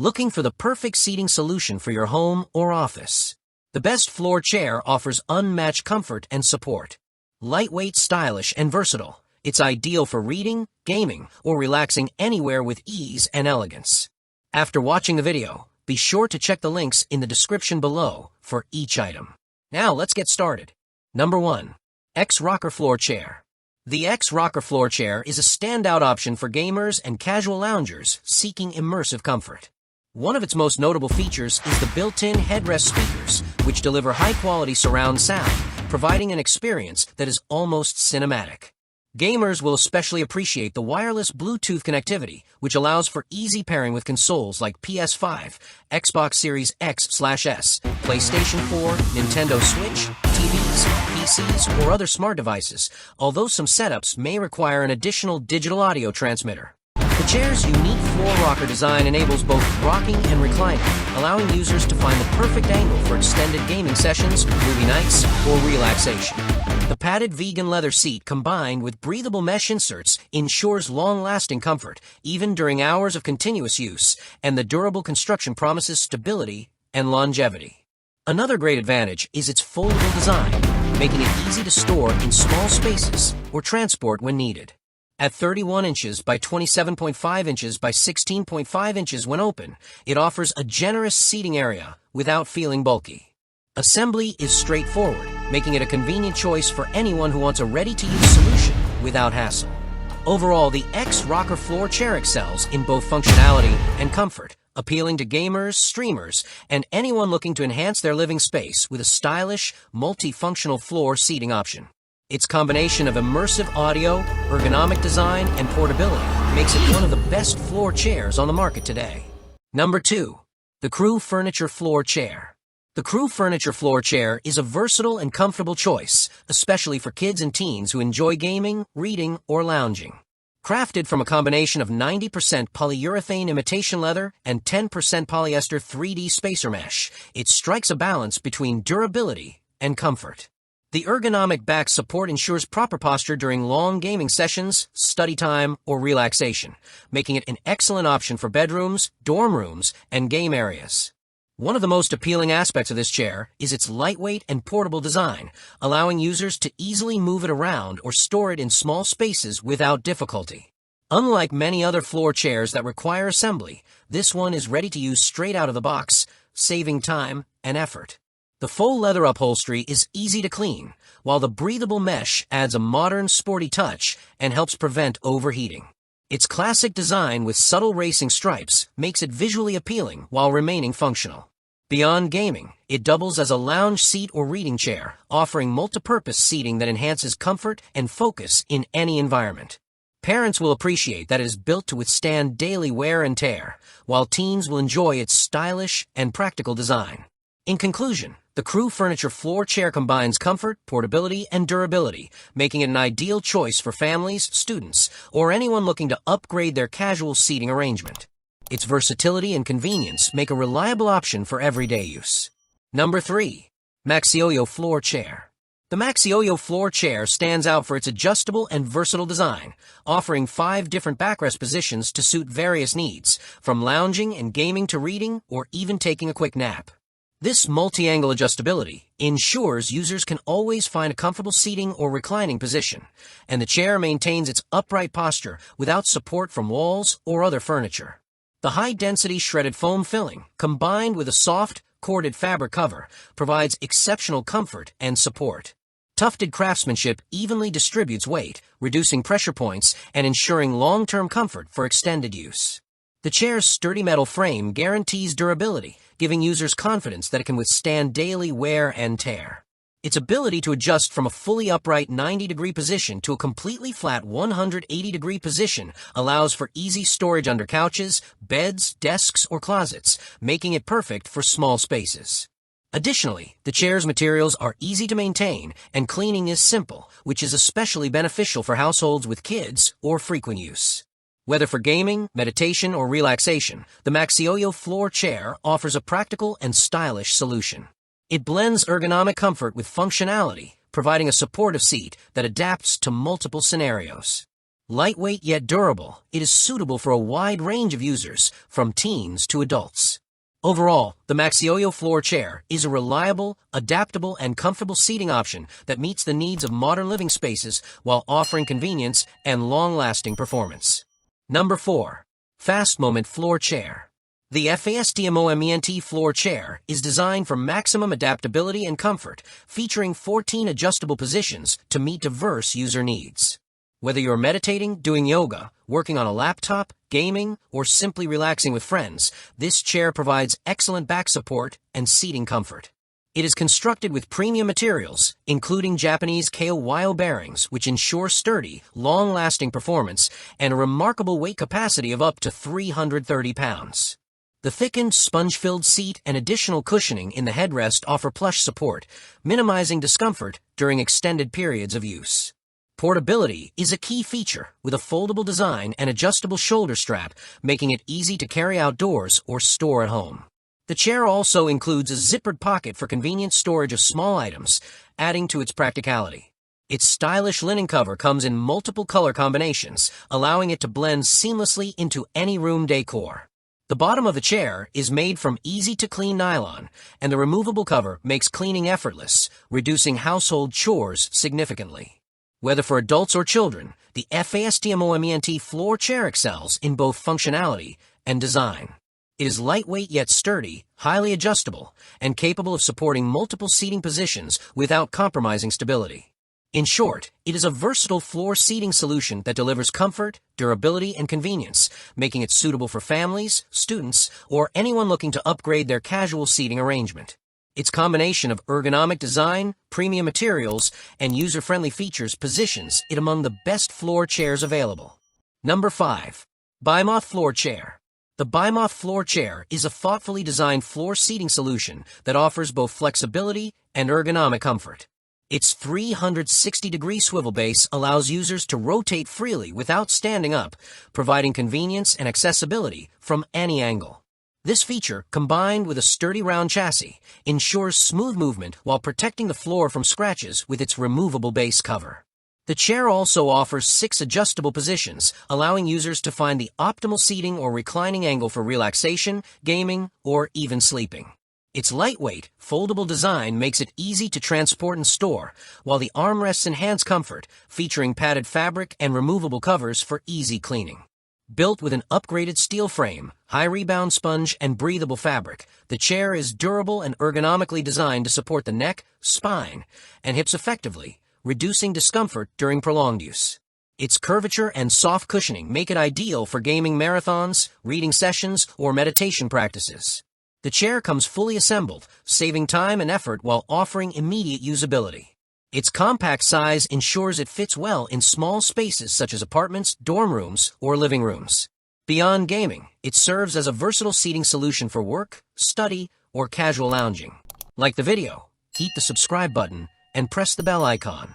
Looking for the perfect seating solution for your home or office? The best floor chair offers unmatched comfort and support. Lightweight, stylish, and versatile, it's ideal for reading, gaming, or relaxing anywhere with ease and elegance. After watching the video, be sure to check the links in the description below for each item. Now let's get started. Number 1. X-Rocker Floor Chair. The X-Rocker Floor Chair is a standout option for gamers and casual loungers seeking immersive comfort. One of its most notable features is the built-in headrest speakers, which deliver high-quality surround sound, providing an experience that is almost cinematic. Gamers will especially appreciate the wireless Bluetooth connectivity, which allows for easy pairing with consoles like PS5, Xbox Series X/S, PlayStation 4, Nintendo Switch, TVs, PCs, or other smart devices, although some setups may require an additional digital audio transmitter. The chair's unique floor rocker design enables both rocking and reclining, allowing users to find the perfect angle for extended gaming sessions, movie nights, or relaxation. The padded vegan leather seat combined with breathable mesh inserts ensures long-lasting comfort, even during hours of continuous use, and the durable construction promises stability and longevity. Another great advantage is its foldable design, making it easy to store in small spaces or transport when needed. At 31 inches by 27.5 inches by 16.5 inches when open, it offers a generous seating area without feeling bulky. Assembly is straightforward, making it a convenient choice for anyone who wants a ready-to-use solution without hassle. Overall, the X-Rocker Floor Chair excels in both functionality and comfort, appealing to gamers, streamers, and anyone looking to enhance their living space with a stylish, multifunctional floor seating option. Its combination of immersive audio, ergonomic design, and portability makes it one of the best floor chairs on the market today. Number 2. The Crew Furniture Floor Chair. The Crew Furniture Floor Chair is a versatile and comfortable choice, especially for kids and teens who enjoy gaming, reading, or lounging. Crafted from a combination of 90% polyurethane imitation leather and 10% polyester 3D spacer mesh, it strikes a balance between durability and comfort. The ergonomic back support ensures proper posture during long gaming sessions, study time, or relaxation, making it an excellent option for bedrooms, dorm rooms, and game areas. One of the most appealing aspects of this chair is its lightweight and portable design, allowing users to easily move it around or store it in small spaces without difficulty. Unlike many other floor chairs that require assembly, this one is ready to use straight out of the box, saving time and effort. The faux leather upholstery is easy to clean, while the breathable mesh adds a modern, sporty touch and helps prevent overheating. Its classic design with subtle racing stripes makes it visually appealing while remaining functional. Beyond gaming, it doubles as a lounge seat or reading chair, offering multi-purpose seating that enhances comfort and focus in any environment. Parents will appreciate that it is built to withstand daily wear and tear, while teens will enjoy its stylish and practical design. In conclusion, the Crew Furniture Floor Chair combines comfort, portability, and durability, making it an ideal choice for families, students, or anyone looking to upgrade their casual seating arrangement. Its versatility and convenience make a reliable option for everyday use. Number 3. MAXYOYO Floor Chair. The MAXYOYO Floor Chair stands out for its adjustable and versatile design, offering 5 different backrest positions to suit various needs, from lounging and gaming to reading or even taking a quick nap. This multi-angle adjustability ensures users can always find a comfortable seating or reclining position, and the chair maintains its upright posture without support from walls or other furniture. The high-density shredded foam filling, combined with a soft, corded fabric cover, provides exceptional comfort and support. Tufted craftsmanship evenly distributes weight, reducing pressure points and ensuring long-term comfort for extended use. The chair's sturdy metal frame guarantees durability, giving users confidence that it can withstand daily wear and tear. Its ability to adjust from a fully upright 90-degree position to a completely flat 180-degree position allows for easy storage under couches, beds, desks, or closets, making it perfect for small spaces. Additionally, the chair's materials are easy to maintain and cleaning is simple, which is especially beneficial for households with kids or frequent use. Whether for gaming, meditation, or relaxation, the MAXYOYO Floor Chair offers a practical and stylish solution. It blends ergonomic comfort with functionality, providing a supportive seat that adapts to multiple scenarios. Lightweight yet durable, it is suitable for a wide range of users, from teens to adults. Overall, the MAXYOYO floor chair is a reliable, adaptable, and comfortable seating option that meets the needs of modern living spaces while offering convenience and long-lasting performance. Number 4. FASTMOMENT Floor Chair. The FASTMOMENT floor chair is designed for maximum adaptability and comfort, featuring 14 adjustable positions to meet diverse user needs. Whether you're meditating, doing yoga, working on a laptop, gaming, or simply relaxing with friends, this chair provides excellent back support and seating comfort. It is constructed with premium materials, including Japanese kaise bearings, which ensure sturdy, long-lasting performance and a remarkable weight capacity of up to 330 pounds. The thickened, sponge-filled seat and additional cushioning in the headrest offer plush support, minimizing discomfort during extended periods of use. Portability is a key feature, with a foldable design and adjustable shoulder strap, making it easy to carry outdoors or store at home. The chair also includes a zippered pocket for convenient storage of small items, adding to its practicality. Its stylish linen cover comes in multiple color combinations, allowing it to blend seamlessly into any room decor. The bottom of the chair is made from easy-to-clean nylon, and the removable cover makes cleaning effortless, reducing household chores significantly. Whether for adults or children, the FASTMOMENT floor chair excels in both functionality and design. It is lightweight yet sturdy, highly adjustable, and capable of supporting multiple seating positions without compromising stability. In short, it is a versatile floor seating solution that delivers comfort, durability, and convenience, making it suitable for families, students, or anyone looking to upgrade their casual seating arrangement. Its combination of ergonomic design, premium materials, and user-friendly features positions it among the best floor chairs available. Number 5. Buymoth Floor Chair. The Buymoth floor chair is a thoughtfully designed floor seating solution that offers both flexibility and ergonomic comfort. Its 360-degree swivel base allows users to rotate freely without standing up, providing convenience and accessibility from any angle. This feature, combined with a sturdy round chassis, ensures smooth movement while protecting the floor from scratches with its removable base cover. The chair also offers 6 adjustable positions, allowing users to find the optimal seating or reclining angle for relaxation, gaming, or even sleeping. Its lightweight, foldable design makes it easy to transport and store, while the armrests enhance comfort, featuring padded fabric and removable covers for easy cleaning. Built with an upgraded steel frame, high-rebound sponge, and breathable fabric, the chair is durable and ergonomically designed to support the neck, spine, and hips effectively, reducing discomfort during prolonged use. Its curvature and soft cushioning make it ideal for gaming marathons, reading sessions, or meditation practices. The chair comes fully assembled, saving time and effort while offering immediate usability. Its compact size ensures it fits well in small spaces such as apartments, dorm rooms, or living rooms. Beyond gaming, it serves as a versatile seating solution for work, study, or casual lounging. Like the video, hit the subscribe button, and press the bell icon